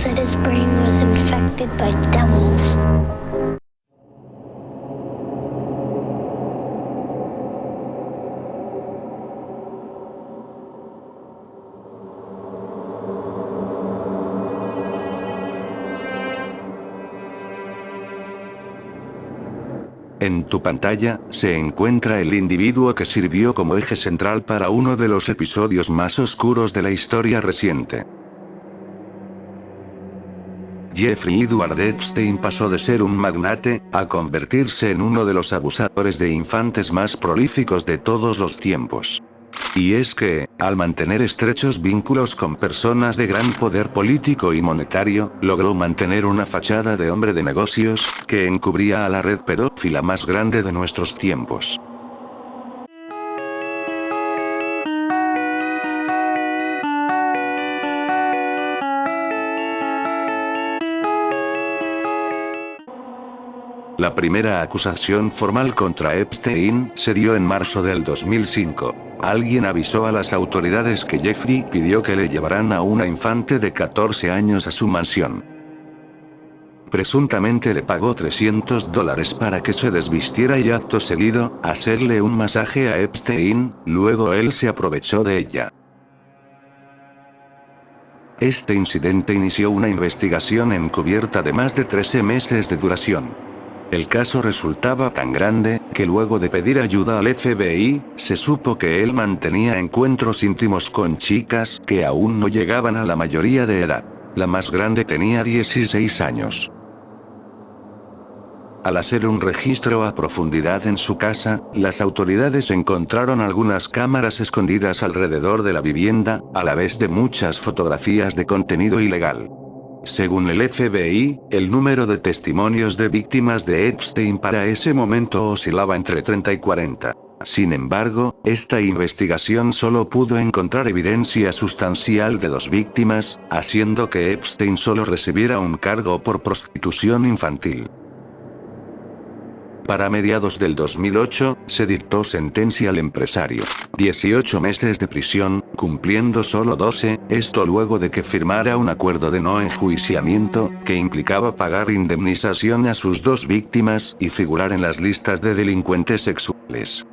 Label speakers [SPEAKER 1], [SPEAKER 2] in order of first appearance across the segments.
[SPEAKER 1] said his brain was infected by devils.
[SPEAKER 2] En tu pantalla, se encuentra el individuo que sirvió como eje central para uno de los episodios más oscuros de la historia reciente. Jeffrey Edward Epstein pasó de ser un magnate, a convertirse en uno de los abusadores de infantes más prolíficos de todos los tiempos. Y es que, al mantener estrechos vínculos con personas de gran poder político y monetario, logró mantener una fachada de hombre de negocios, que encubría a la red pedófila más grande de nuestros tiempos. La primera acusación formal contra Epstein se dio en marzo del 2005. Alguien avisó a las autoridades que Jeffrey pidió que le llevaran a una infante de 14 años a su mansión. Presuntamente le pagó $300 para que se desvistiera y acto seguido, hacerle un masaje a Epstein, luego él se aprovechó de ella. Este incidente inició una investigación encubierta de más de 13 meses de duración. El caso resultaba tan grande, que luego de pedir ayuda al FBI, se supo que él mantenía encuentros íntimos con chicas que aún no llegaban a la mayoría de edad. La más grande tenía 16 años. Al hacer un registro a profundidad en su casa, las autoridades encontraron algunas cámaras escondidas alrededor de la vivienda, a la vez de muchas fotografías de contenido ilegal. Según el FBI, el número de testimonios de víctimas de Epstein para ese momento oscilaba entre 30 y 40. Sin embargo, esta investigación solo pudo encontrar evidencia sustancial de 2 víctimas, haciendo que Epstein solo recibiera un cargo por prostitución infantil. Para mediados del 2008, se dictó sentencia al empresario. 18 meses de prisión, cumpliendo solo 12, esto luego de que firmara un acuerdo de no enjuiciamiento, que implicaba pagar indemnización a sus 2 víctimas y figurar en las listas de delincuentes sexuales.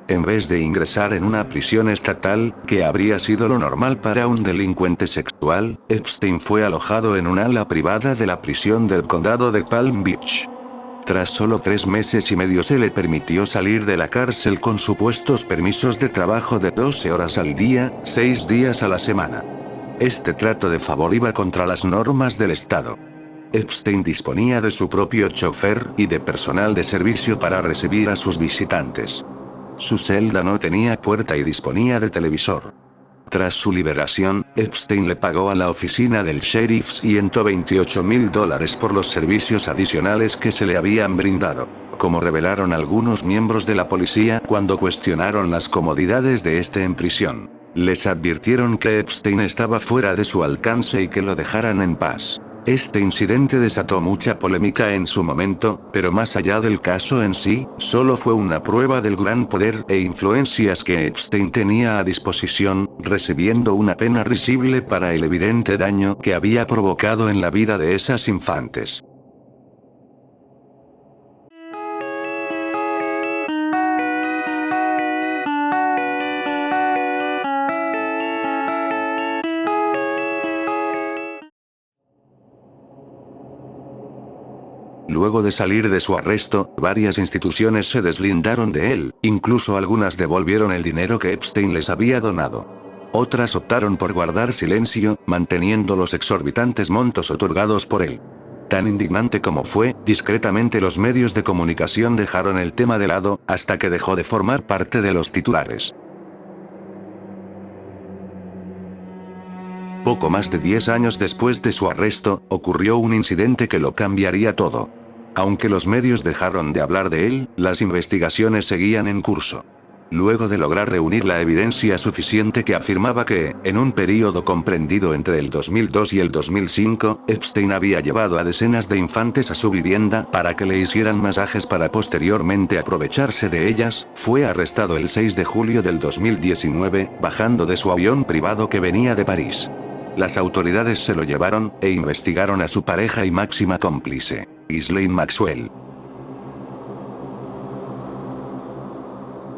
[SPEAKER 2] En vez de ingresar en una prisión estatal, que habría sido lo normal para un delincuente sexual, Epstein fue alojado en un ala privada de la prisión del condado de Palm Beach. Tras solo 3 meses y medio se le permitió salir de la cárcel con supuestos permisos de trabajo de 12 horas al día, 6 días a la semana. Este trato de favor iba contra las normas del estado. Epstein disponía de su propio chofer y de personal de servicio para recibir a sus visitantes. Su celda no tenía puerta y disponía de televisor. Tras su liberación, Epstein le pagó a la oficina del sheriff $128,000 por los servicios adicionales que se le habían brindado. Como revelaron algunos miembros de la policía cuando cuestionaron las comodidades de este en prisión, les advirtieron que Epstein estaba fuera de su alcance y que lo dejaran en paz. Este incidente desató mucha polémica en su momento, pero más allá del caso en sí, solo fue una prueba del gran poder e influencias que Epstein tenía a disposición, recibiendo una pena risible para el evidente daño que había provocado en la vida de esas infantes. Luego de salir de su arresto, varias instituciones se deslindaron de él, incluso algunas devolvieron el dinero que Epstein les había donado. Otras optaron por guardar silencio, manteniendo los exorbitantes montos otorgados por él. Tan indignante como fue, discretamente los medios de comunicación dejaron el tema de lado, hasta que dejó de formar parte de los titulares. Poco más de 10 años después de su arresto, ocurrió un incidente que lo cambiaría todo. Aunque los medios dejaron de hablar de él, las investigaciones seguían en curso. Luego de lograr reunir la evidencia suficiente que afirmaba que, en un período comprendido entre el 2002 y el 2005, Epstein había llevado a decenas de infantes a su vivienda para que le hicieran masajes para posteriormente aprovecharse de ellas, fue arrestado el 6 de julio del 2019, bajando de su avión privado que venía de París. Las autoridades se lo llevaron, e investigaron a su pareja y máxima cómplice, Ghislaine Maxwell.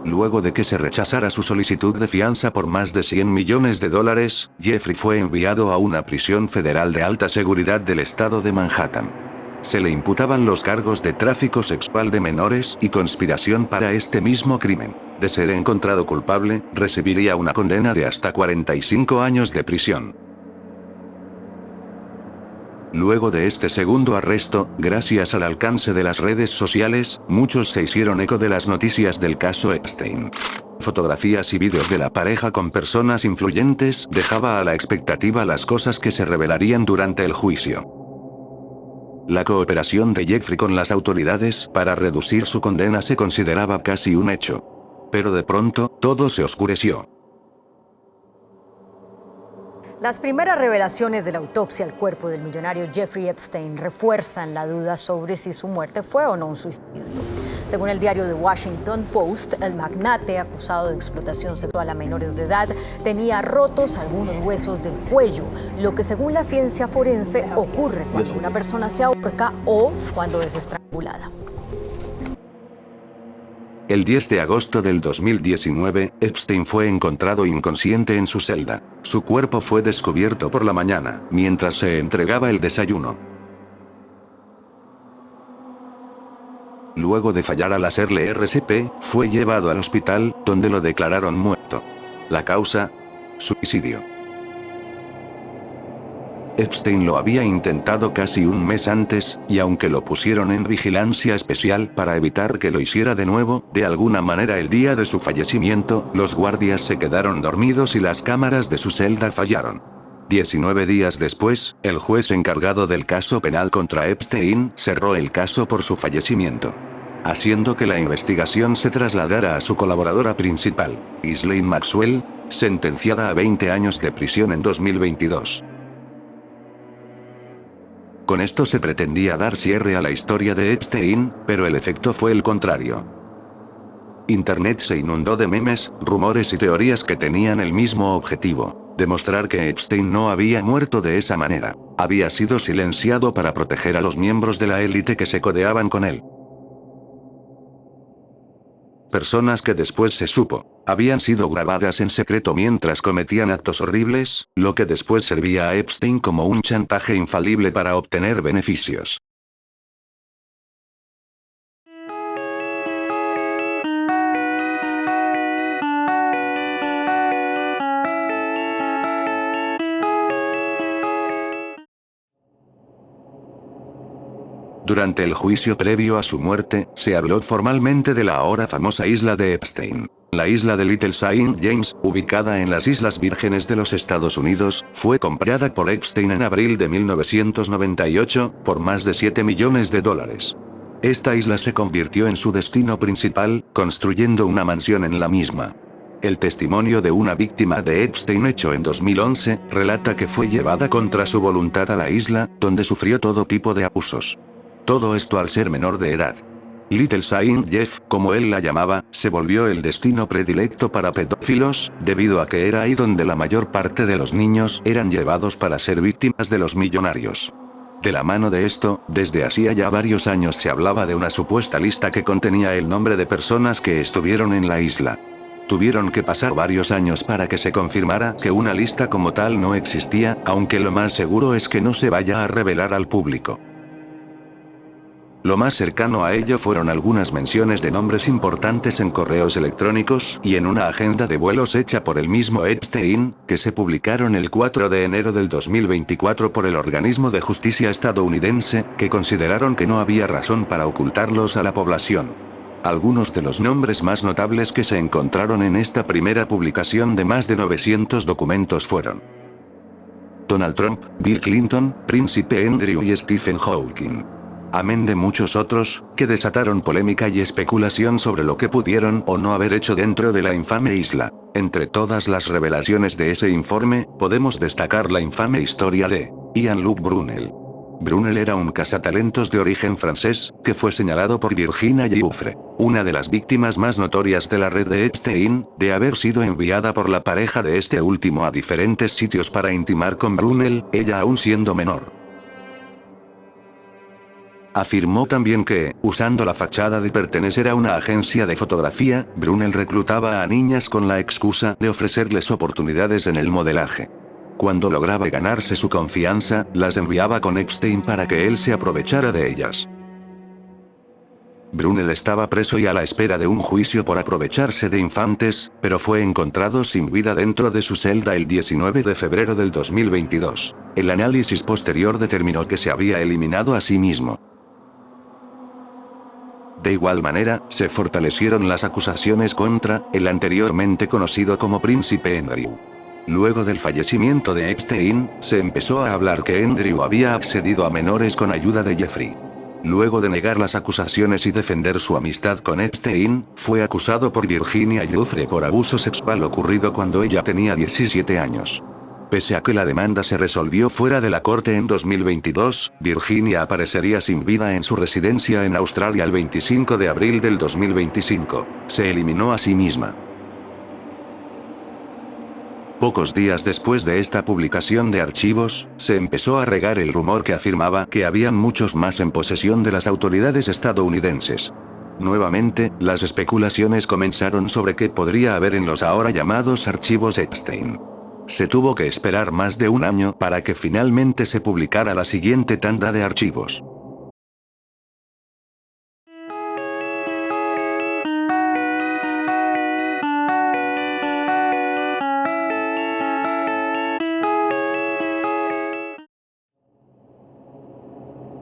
[SPEAKER 2] Luego de que se rechazara su solicitud de fianza por más de $100 millones, Jeffrey fue enviado a una prisión federal de alta seguridad del estado de Manhattan. Se le imputaban los cargos de tráfico sexual de menores y conspiración para este mismo crimen. De ser encontrado culpable, recibiría una condena de hasta 45 años de prisión. Luego de este segundo arresto, gracias al alcance de las redes sociales, muchos se hicieron eco de las noticias del caso Epstein. Fotografías y vídeos de la pareja con personas influyentes dejaba a la expectativa las cosas que se revelarían durante el juicio. La cooperación de Jeffrey con las autoridades para reducir su condena se consideraba casi un hecho. Pero de pronto, todo se oscureció.
[SPEAKER 3] Las primeras revelaciones de la autopsia al cuerpo del millonario Jeffrey Epstein refuerzan la duda sobre si su muerte fue o no un suicidio. Según el diario The Washington Post, el magnate acusado de explotación sexual a menores de edad tenía rotos algunos huesos del cuello, lo que según la ciencia forense ocurre cuando una persona se ahorca o cuando es estrangulada.
[SPEAKER 2] El 10 de agosto del 2019, Epstein fue encontrado inconsciente en su celda. Su cuerpo fue descubierto por la mañana, mientras se entregaba el desayuno. Luego de fallar al hacerle RCP, fue llevado al hospital, donde lo declararon muerto. La causa: suicidio. Epstein lo había intentado casi un mes antes, y aunque lo pusieron en vigilancia especial para evitar que lo hiciera de nuevo, de alguna manera el día de su fallecimiento, los guardias se quedaron dormidos y las cámaras de su celda fallaron. 19 días después, el juez encargado del caso penal contra Epstein cerró el caso por su fallecimiento, haciendo que la investigación se trasladara a su colaboradora principal, Ghislaine Maxwell, sentenciada a 20 años de prisión en 2022. Con esto se pretendía dar cierre a la historia de Epstein, pero el efecto fue el contrario. Internet se inundó de memes, rumores y teorías que tenían el mismo objetivo: demostrar que Epstein no había muerto de esa manera. Había sido silenciado para proteger a los miembros de la élite que se codeaban con él. Personas que después se supo, habían sido grabadas en secreto mientras cometían actos horribles, lo que después servía a Epstein como un chantaje infalible para obtener beneficios. Durante el juicio previo a su muerte, se habló formalmente de la ahora famosa isla de Epstein. La isla de Little St. James, ubicada en las Islas Vírgenes de los Estados Unidos, fue comprada por Epstein en abril de 1998, por más de $7 millones. Esta isla se convirtió en su destino principal, construyendo una mansión en la misma. El testimonio de una víctima de Epstein hecho en 2011, relata que fue llevada contra su voluntad a la isla, donde sufrió todo tipo de abusos. Todo esto al ser menor de edad. Little St. Jeff, como él la llamaba, se volvió el destino predilecto para pedófilos, debido a que era ahí donde la mayor parte de los niños eran llevados para ser víctimas de los millonarios. De la mano de esto, desde hacía ya varios años se hablaba de una supuesta lista que contenía el nombre de personas que estuvieron en la isla. Tuvieron que pasar varios años para que se confirmara que una lista como tal no existía, aunque lo más seguro es que no se vaya a revelar al público. Lo más cercano a ello fueron algunas menciones de nombres importantes en correos electrónicos y en una agenda de vuelos hecha por el mismo Epstein, que se publicaron el 4 de enero del 2024 por el organismo de justicia estadounidense, que consideraron que no había razón para ocultarlos a la población. Algunos de los nombres más notables que se encontraron en esta primera publicación de más de 900 documentos fueron Donald Trump, Bill Clinton, Príncipe Andrew y Stephen Hawking. Amén de muchos otros, que desataron polémica y especulación sobre lo que pudieron o no haber hecho dentro de la infame isla. Entre todas las revelaciones de ese informe, podemos destacar la infame historia de Jean-Luc Brunel. Brunel era un cazatalentos de origen francés, que fue señalado por Virginia Giuffre, una de las víctimas más notorias de la red de Epstein, de haber sido enviada por la pareja de este último a diferentes sitios para intimar con Brunel, ella aún siendo menor. Afirmó también que, usando la fachada de pertenecer a una agencia de fotografía, Brunel reclutaba a niñas con la excusa de ofrecerles oportunidades en el modelaje. Cuando lograba ganarse su confianza, las enviaba con Epstein para que él se aprovechara de ellas. Brunel estaba preso y a la espera de un juicio por aprovecharse de infantes, pero fue encontrado sin vida dentro de su celda el 19 de febrero del 2022. El análisis posterior determinó que se había eliminado a sí mismo. De igual manera, se fortalecieron las acusaciones contra el anteriormente conocido como Príncipe Andrew. Luego del fallecimiento de Epstein, se empezó a hablar que Andrew había accedido a menores con ayuda de Jeffrey. Luego de negar las acusaciones y defender su amistad con Epstein, fue acusado por Virginia Giuffre por abuso sexual ocurrido cuando ella tenía 17 años. Pese a que la demanda se resolvió fuera de la corte en 2022, Virginia aparecería sin vida en su residencia en Australia el 25 de abril del 2025. Se eliminó a sí misma. Pocos días después de esta publicación de archivos, se empezó a regar el rumor que afirmaba que habían muchos más en posesión de las autoridades estadounidenses. Nuevamente, las especulaciones comenzaron sobre qué podría haber en los ahora llamados archivos Epstein. Se tuvo que esperar más de un año para que finalmente se publicara la siguiente tanda de archivos.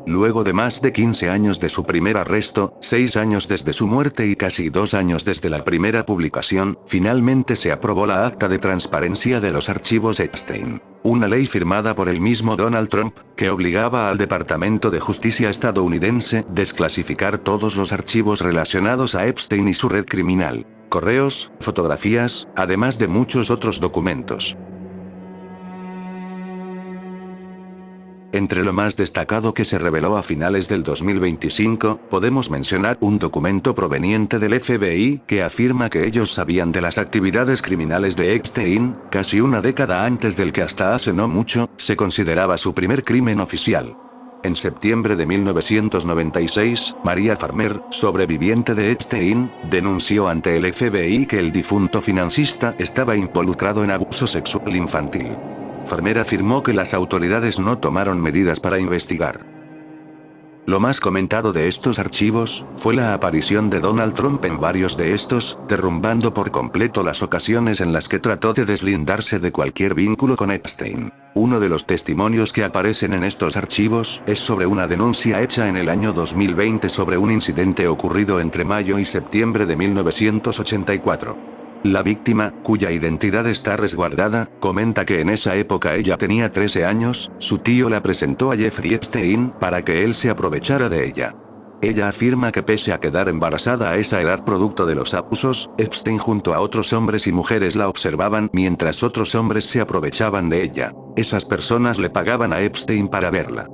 [SPEAKER 2] Luego de más de 15 años de su primer arresto, 6 años desde su muerte y casi 2 años desde la primera publicación, finalmente se aprobó la Acta de Transparencia de los Archivos Epstein, una ley firmada por el mismo Donald Trump, que obligaba al Departamento de Justicia estadounidense desclasificar todos los archivos relacionados a Epstein y su red criminal, correos, fotografías, además de muchos otros documentos. Entre lo más destacado que se reveló a finales del 2025, podemos mencionar un documento proveniente del FBI que afirma que ellos sabían de las actividades criminales de Epstein, casi una década antes del que hasta hace no mucho, se consideraba su primer crimen oficial. En septiembre de 1996, Maria Farmer, sobreviviente de Epstein, denunció ante el FBI que el difunto financista estaba involucrado en abuso sexual infantil. Farmer afirmó que las autoridades no tomaron medidas para investigar. Lo más comentado de estos archivos, fue la aparición de Donald Trump en varios de estos, derrumbando por completo las ocasiones en las que trató de deslindarse de cualquier vínculo con Epstein. Uno de los testimonios que aparecen en estos archivos, es sobre una denuncia hecha en el año 2020 sobre un incidente ocurrido entre mayo y septiembre de 1984. La víctima, cuya identidad está resguardada, comenta que en esa época ella tenía 13 años, su tío la presentó a Jeffrey Epstein para que él se aprovechara de ella. Ella afirma que pese a quedar embarazada a esa edad producto de los abusos, Epstein junto a otros hombres y mujeres la observaban mientras otros hombres se aprovechaban de ella. Esas personas le pagaban a Epstein para verla.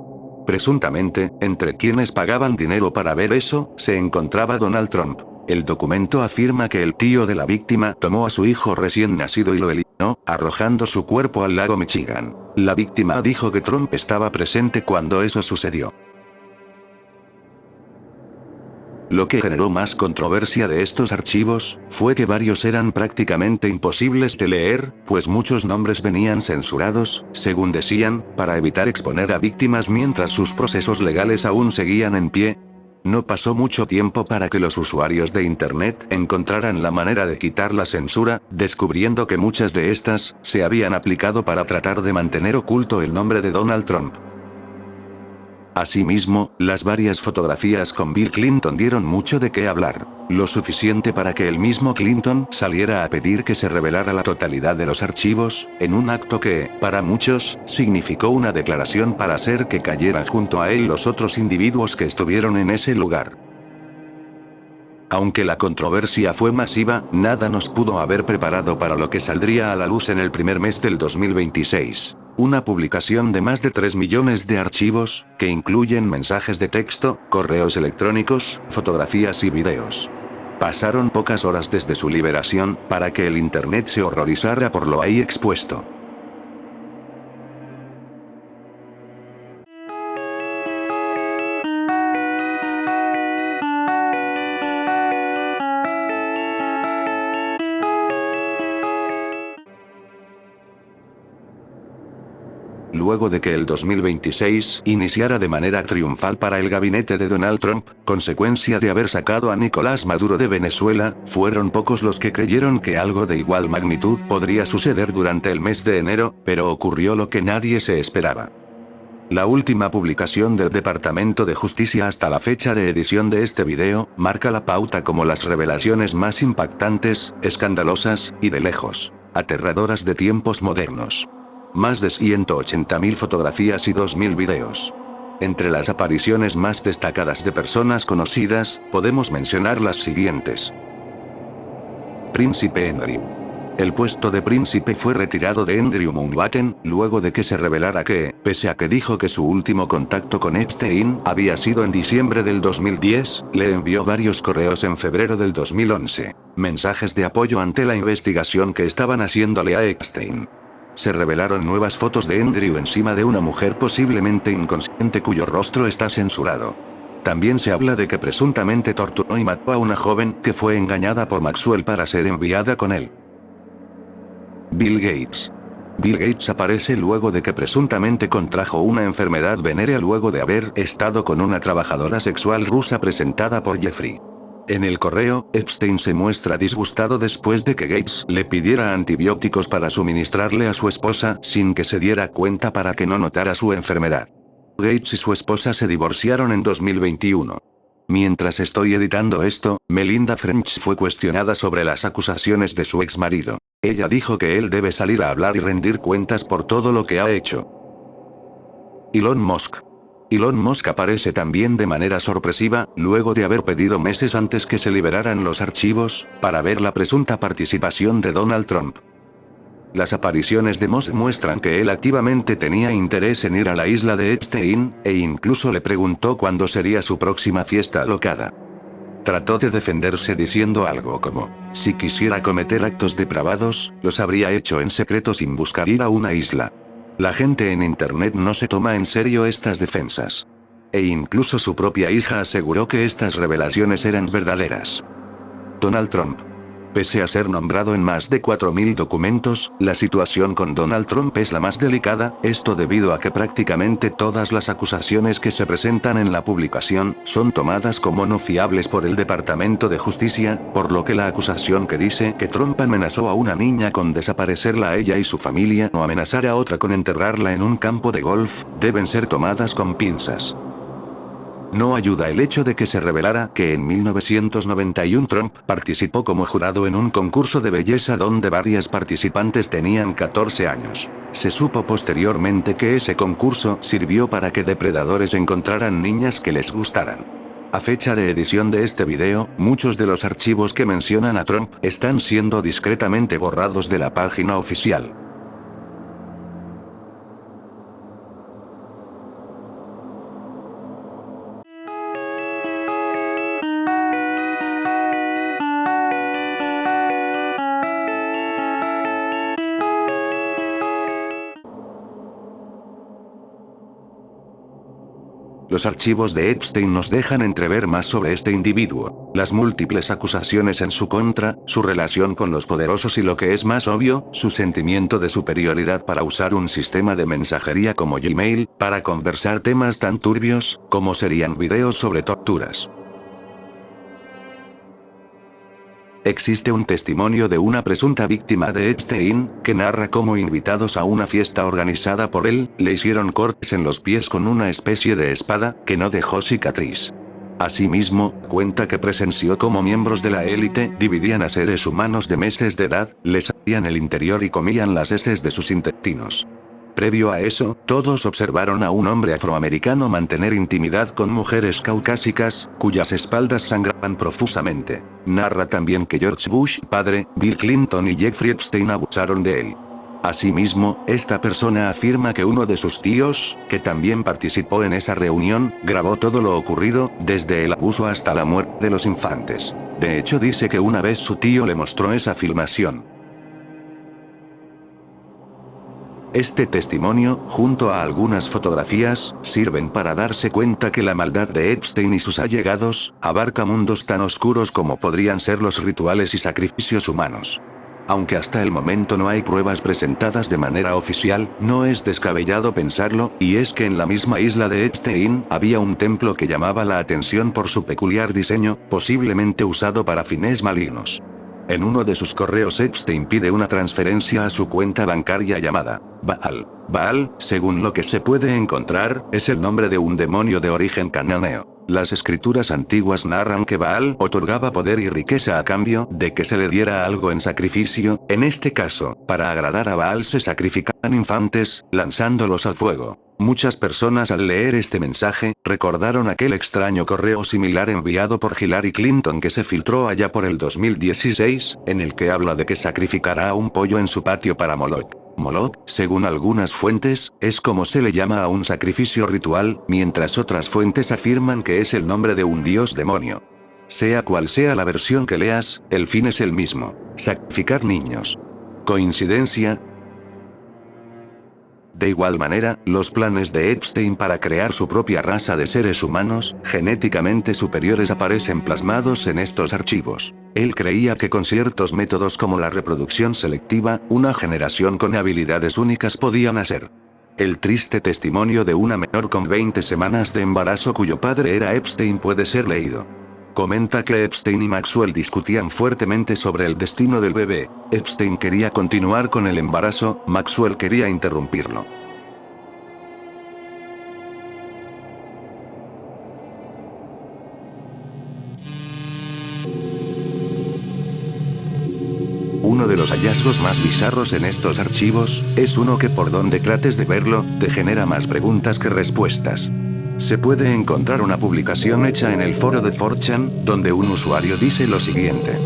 [SPEAKER 2] Presuntamente, entre quienes pagaban dinero para ver eso, se encontraba Donald Trump. El documento afirma que el tío de la víctima tomó a su hijo recién nacido y lo eliminó, arrojando su cuerpo al lago Michigan. La víctima dijo que Trump estaba presente cuando eso sucedió. Lo que generó más controversia de estos archivos, fue que varios eran prácticamente imposibles de leer, pues muchos nombres venían censurados, según decían, para evitar exponer a víctimas mientras sus procesos legales aún seguían en pie. No pasó mucho tiempo para que los usuarios de Internet encontraran la manera de quitar la censura, descubriendo que muchas de estas, se habían aplicado para tratar de mantener oculto el nombre de Donald Trump. Asimismo, las varias fotografías con Bill Clinton dieron mucho de qué hablar. Lo suficiente para que el mismo Clinton saliera a pedir que se revelara la totalidad de los archivos, en un acto que, para muchos, significó una declaración para hacer que cayeran junto a él los otros individuos que estuvieron en ese lugar. Aunque la controversia fue masiva, nada nos pudo haber preparado para lo que saldría a la luz en el primer mes del 2026. Una publicación de más de 3 millones de archivos, que incluyen mensajes de texto, correos electrónicos, fotografías y videos. Pasaron pocas horas desde su liberación, para que el Internet se horrorizara por lo ahí expuesto. Luego de que el 2026 iniciara de manera triunfal para el gabinete de Donald Trump, consecuencia de haber sacado a Nicolás Maduro de Venezuela, fueron pocos los que creyeron que algo de igual magnitud podría suceder durante el mes de enero, pero ocurrió lo que nadie se esperaba. La última publicación del Departamento de Justicia hasta la fecha de edición de este video, marca la pauta como las revelaciones más impactantes, escandalosas, y de lejos, aterradoras de tiempos modernos. Más de 180.000 fotografías y 2.000 videos. Entre las apariciones más destacadas de personas conocidas, podemos mencionar las siguientes. Príncipe Andrew. El puesto de príncipe fue retirado de Andrew Mountbatten, luego de que se revelara que, pese a que dijo que su último contacto con Epstein había sido en diciembre del 2010, le envió varios correos en febrero del 2011. Mensajes de apoyo ante la investigación que estaban haciéndole a Epstein. Se revelaron nuevas fotos de Andrew encima de una mujer posiblemente inconsciente cuyo rostro está censurado. También se habla de que presuntamente torturó y mató a una joven que fue engañada por Maxwell para ser enviada con él. Bill Gates. Bill Gates aparece luego de que presuntamente contrajo una enfermedad venérea luego de haber estado con una trabajadora sexual rusa presentada por Jeffrey. En el correo, Epstein se muestra disgustado después de que Gates le pidiera antibióticos para suministrarle a su esposa sin que se diera cuenta para que no notara su enfermedad. Gates y su esposa se divorciaron en 2021. Mientras estoy editando esto, Melinda French fue cuestionada sobre las acusaciones de su exmarido. Ella dijo que él debe salir a hablar y rendir cuentas por todo lo que ha hecho. Elon Musk. Elon Musk aparece también de manera sorpresiva, luego de haber pedido meses antes que se liberaran los archivos, para ver la presunta participación de Donald Trump. Las apariciones de Musk muestran que él activamente tenía interés en ir a la isla de Epstein, e incluso le preguntó cuándo sería su próxima fiesta alocada. Trató de defenderse diciendo algo como, si quisiera cometer actos depravados, los habría hecho en secreto sin buscar ir a una isla. La gente en internet no se toma en serio estas defensas. E incluso su propia hija aseguró que estas revelaciones eran verdaderas. Donald Trump. Pese a ser nombrado en más de 4.000 documentos, la situación con Donald Trump es la más delicada, esto debido a que prácticamente todas las acusaciones que se presentan en la publicación, son tomadas como no fiables por el Departamento de Justicia, por lo que la acusación que dice que Trump amenazó a una niña con desaparecerla a ella y su familia o amenazar a otra con enterrarla en un campo de golf, deben ser tomadas con pinzas. No ayuda el hecho de que se revelara que en 1991 Trump participó como jurado en un concurso de belleza donde varias participantes tenían 14 años. Se supo posteriormente que ese concurso sirvió para que depredadores encontraran niñas que les gustaran. A fecha de edición de este video, muchos de los archivos que mencionan a Trump están siendo discretamente borrados de la página oficial. Los archivos de Epstein nos dejan entrever más sobre este individuo, las múltiples acusaciones en su contra, su relación con los poderosos y lo que es más obvio, su sentimiento de superioridad para usar un sistema de mensajería como Gmail, para conversar temas tan turbios, como serían videos sobre torturas. Existe un testimonio de una presunta víctima de Epstein, que narra cómo invitados a una fiesta organizada por él, le hicieron cortes en los pies con una especie de espada, que no dejó cicatriz. Asimismo, cuenta que presenció cómo miembros de la élite dividían a seres humanos de meses de edad, les abrían el interior y comían las heces de sus intestinos. Previo a eso, todos observaron a un hombre afroamericano mantener intimidad con mujeres caucásicas, cuyas espaldas sangraban profusamente. Narra también que George Bush padre, Bill Clinton y Jeffrey Epstein abusaron de él. Asimismo, esta persona afirma que uno de sus tíos, que también participó en esa reunión, grabó todo lo ocurrido, desde el abuso hasta la muerte de los infantes. De hecho, dice que una vez su tío le mostró esa filmación. Este testimonio, junto a algunas fotografías, sirven para darse cuenta que la maldad de Epstein y sus allegados, abarca mundos tan oscuros como podrían ser los rituales y sacrificios humanos. Aunque hasta el momento no hay pruebas presentadas de manera oficial, no es descabellado pensarlo, y es que en la misma isla de Epstein, había un templo que llamaba la atención por su peculiar diseño, posiblemente usado para fines malignos. En uno de sus correos Epstein pide una transferencia a su cuenta bancaria llamada Baal. Baal, según lo que se puede encontrar, es el nombre de un demonio de origen cananeo. Las escrituras antiguas narran que Baal otorgaba poder y riqueza a cambio de que se le diera algo en sacrificio. En este caso, para agradar a Baal se sacrificaban infantes, lanzándolos al fuego. Muchas personas al leer este mensaje, recordaron aquel extraño correo similar enviado por Hillary Clinton que se filtró allá por el 2016, en el que habla de que sacrificará un pollo en su patio para Moloch. Moloch, según algunas fuentes, es como se le llama a un sacrificio ritual, mientras otras fuentes afirman que es el nombre de un dios demonio. Sea cual sea la versión que leas, el fin es el mismo: sacrificar niños. ¿Coincidencia? De igual manera, los planes de Epstein para crear su propia raza de seres humanos, genéticamente superiores aparecen plasmados en estos archivos. Él creía que con ciertos métodos como la reproducción selectiva, una generación con habilidades únicas podía nacer. El triste testimonio de una menor con 20 semanas de embarazo cuyo padre era Epstein puede ser leído. Comenta que Epstein y Maxwell discutían fuertemente sobre el destino del bebé. Epstein quería continuar con el embarazo, Maxwell quería interrumpirlo. Uno de los hallazgos más bizarros en estos archivos, es uno que por donde trates de verlo, te genera más preguntas que respuestas. Se puede encontrar una publicación hecha en el foro de 4chan, donde un usuario dice lo siguiente: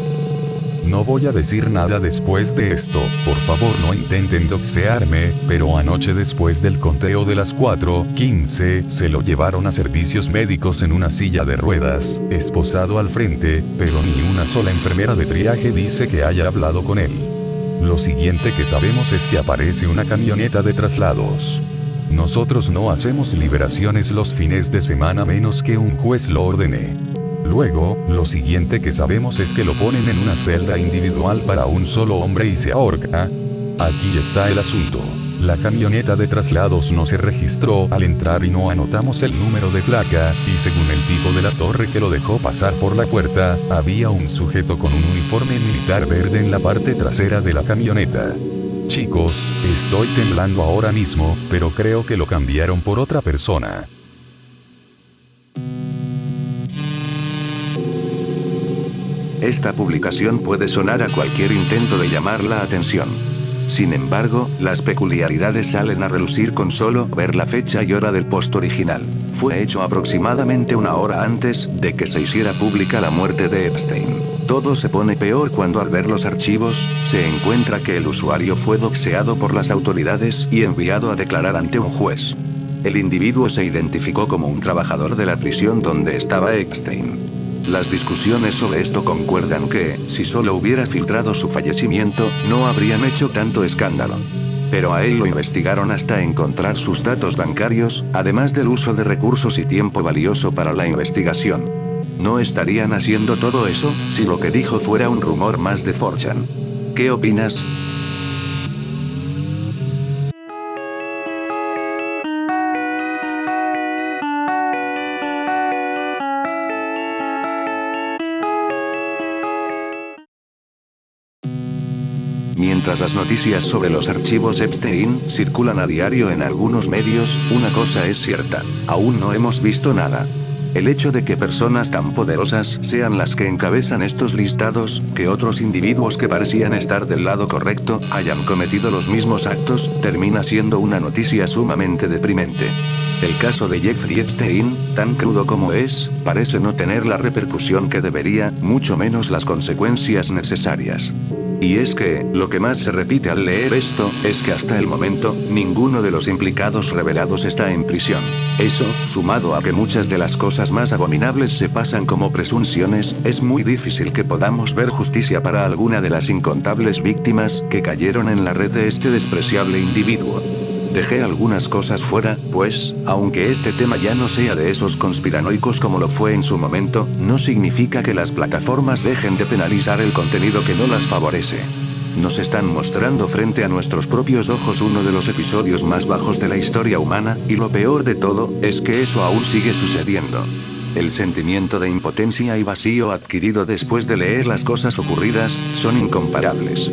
[SPEAKER 4] no voy a decir nada después de esto, por favor no intenten doxearme, pero anoche después del conteo de las 4:15, se lo llevaron a servicios médicos en una silla de ruedas, esposado al frente, pero ni una sola enfermera de triaje dice que haya hablado con él. Lo siguiente que sabemos es que aparece una camioneta de traslados. Nosotros no hacemos liberaciones los fines de semana menos que un juez lo ordene. Luego, lo siguiente que sabemos es que lo ponen en una celda individual para un solo hombre y se ahorca. Aquí está el asunto. La camioneta de traslados no se registró al entrar y no anotamos el número de placa, y según el tipo de la torre que lo dejó pasar por la puerta, había un sujeto con un uniforme militar verde en la parte trasera de la camioneta. Chicos, estoy temblando ahora mismo, pero creo que lo cambiaron por otra persona.
[SPEAKER 2] Esta publicación puede sonar a cualquier intento de llamar la atención. Sin embargo, las peculiaridades salen a relucir con solo ver la fecha y hora del post original. Fue hecho aproximadamente una hora antes de que se hiciera pública la muerte de Epstein. Todo se pone peor cuando al ver los archivos, se encuentra que el usuario fue doxeado por las autoridades y enviado a declarar ante un juez. El individuo se identificó como un trabajador de la prisión donde estaba Epstein. Las discusiones sobre esto concuerdan que, si solo hubiera filtrado su fallecimiento, no habrían hecho tanto escándalo. Pero a él lo investigaron hasta encontrar sus datos bancarios, además del uso de recursos y tiempo valioso para la investigación. No estarían haciendo todo eso, si lo que dijo fuera un rumor más de 4chan. ¿Qué opinas? Mientras las noticias sobre los archivos Epstein circulan a diario en algunos medios, una cosa es cierta. Aún no hemos visto nada. El hecho de que personas tan poderosas sean las que encabezan estos listados, que otros individuos que parecían estar del lado correcto, hayan cometido los mismos actos, termina siendo una noticia sumamente deprimente. El caso de Jeffrey Epstein, tan crudo como es, parece no tener la repercusión que debería, mucho menos las consecuencias necesarias. Y es que, lo que más se repite al leer esto, es que hasta el momento, ninguno de los implicados revelados está en prisión. Eso, sumado a que muchas de las cosas más abominables se pasan como presunciones, es muy difícil que podamos ver justicia para alguna de las incontables víctimas que cayeron en la red de este despreciable individuo. Dejé algunas cosas fuera, pues, aunque este tema ya no sea de esos conspiranoicos como lo fue en su momento, no significa que las plataformas dejen de penalizar el contenido que no las favorece. Nos están mostrando frente a nuestros propios ojos uno de los episodios más bajos de la historia humana, y lo peor de todo, es que eso aún sigue sucediendo. El sentimiento de impotencia y vacío adquirido después de leer las cosas ocurridas, son incomparables.